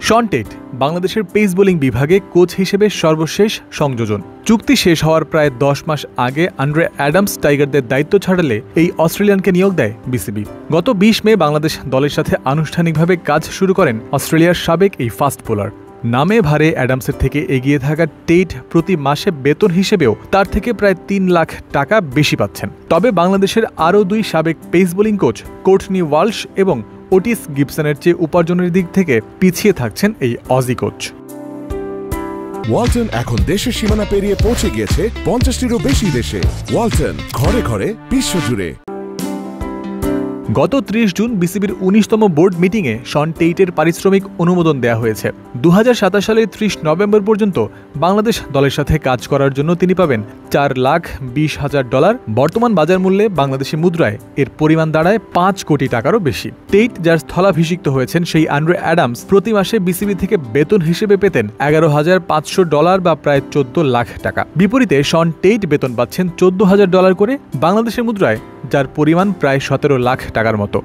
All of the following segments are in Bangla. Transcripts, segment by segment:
শন টেট বাংলাদেশের পেস বোলিং বিভাগে কোচ হিসেবে সর্বশেষ সংযোজন। চুক্তি শেষ হওয়ার প্রায় 10 মাস আগে আন্দ্রে অ্যাডামস টাইগারদের দায়িত্ব ছাড়ালে এই অস্ট্রেলিয়ানকে নিয়োগ দেয় বিসিবি। গত 20 মে বাংলাদেশ দলের সাথে আনুষ্ঠানিকভাবে কাজ শুরু করেন অস্ট্রেলিয়ার সাবেক এই ফাস্ট বোলার। নামে ভারে অ্যাডামসের থেকে এগিয়ে থাকা টেট প্রতি মাসে বেতন হিসেবেও তার থেকে প্রায় 3 লাখ টাকা বেশি পাচ্ছেন। তবে বাংলাদেশের আরও 2 সাবেক pace bowling coach Courtney Walsh এবং ওটিস গিবসনের চেয়ে উপার্জনের দিক থেকে পিছিয়ে থাকছেন এই অজি কোচ। ওয়ালটন এখন দেশের সীমানা পেরিয়ে পৌঁছে গিয়েছে 50টিরও বেশি দেশে। ওয়ালটন, ঘরে ঘরে, বিশ্বজুড়ে। গত 30 জুন বিসিবির 19তম বোর্ড মিটিংয়ে শন টেইটের পারিশ্রমিক অনুমোদন দেওয়া হয়েছে। 2027 সালের 30 নভেম্বর পর্যন্ত বাংলাদেশ দলের সাথে কাজ করার জন্য তিনি পাবেন $4,20,000। বর্তমান বাজার মূল্যে বাংলাদেশি মুদ্রায় এর পরিমাণ দাঁড়ায় 5 কোটি টাকারও বেশি। টেইট যার স্থলাভিষিক্ত হয়েছেন সেই আন্দ্রে অ্যাডামস প্রতি মাসে বিসিবি থেকে বেতন হিসেবে পেতেন $11,500 বা প্রায় 14 লাখ টাকা। বিপরীতে শন টেইট বেতন পাচ্ছেন $14,000 করে বাংলাদেশের মুদ্রায়, যার পরিমাণ প্রায় 17 লাখ টাকার মতো।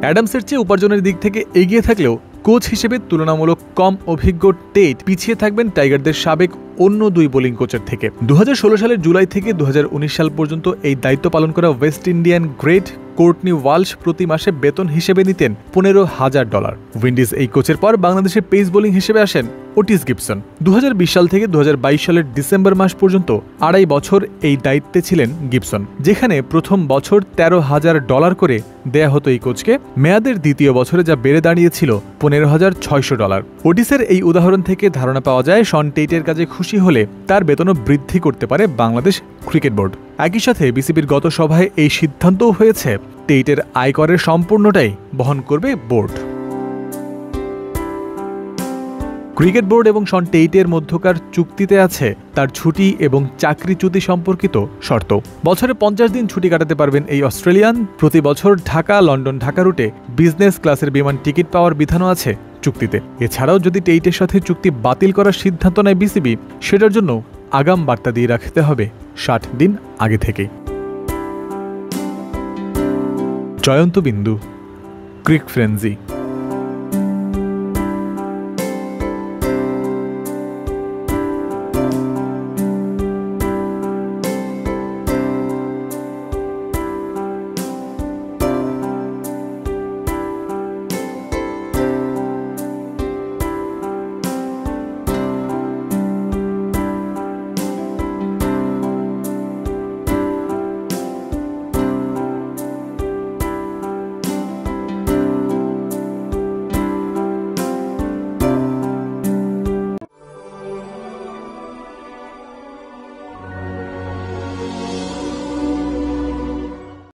অ্যাডামসের চেয়ে উপার্জনের দিক থেকে এগিয়ে থাকলেও কোচ হিসেবে তুলনামূলক কম অভিজ্ঞ টেইট পিছিয়ে থাকবেন টাইগারদের সাবেক অন্য 2 বোলিং কোচের থেকে। 2016 সালের জুলাই থেকে 2019 সাল পর্যন্ত এই দায়িত্ব পালন করা West Indian great Courtney Walsh প্রতি মাসে বেতন হিসেবে নিতেন $15,000। উইন্ডিজ এই কোচের পর বাংলাদেশে পেস বোলিং হিসেবে আসেন ওটিস গিবসন। 2020 সাল থেকে 2022 সালের ডিসেম্বর মাস পর্যন্ত 2.5 বছর এই দায়িত্বে ছিলেন গিবসন, যেখানে প্রথম বছর $13,000 করে দেয়া হতো এই কোচকে। মেয়াদের দ্বিতীয় বছরে যা বেড়ে দাঁড়িয়েছিল $15,600। ওটিসের এই উদাহরণ থেকে ধারণা পাওয়া যায় শন টেইটের কাজে খুশি হলে তার বেতনও বৃদ্ধি করতে পারে বাংলাদেশ ক্রিকেট বোর্ড। একই সাথে বিসিবির গত সভায় এই সিদ্ধান্তও হয়েছে টেইটের আয়করের সম্পূর্ণটাই বহন করবে বোর্ড। ক্রিকেট বোর্ড এবং শন টেইটের মধ্যকার চুক্তিতে আছে তার ছুটি এবং চাকরিচ্যুতি সম্পর্কিত শর্ত। বছরে 50 দিন ছুটি কাটাতে পারবেন এই অস্ট্রেলিয়ান। প্রতি বছর ঢাকা লন্ডন ঢাকা রুটে বিজনেস ক্লাসের বিমান টিকিট পাওয়ার বিধানও আছে চুক্তিতে। এছাড়াও যদি টেইটের সাথে চুক্তি বাতিল করার সিদ্ধান্ত নেয় বিসিবি, সেটার জন্য আগাম বার্তা দিয়ে রাখতে হবে 60 দিন আগে থেকেই। জয়ন্ত বিন্দু, ক্রিক ফ্রেন্সি।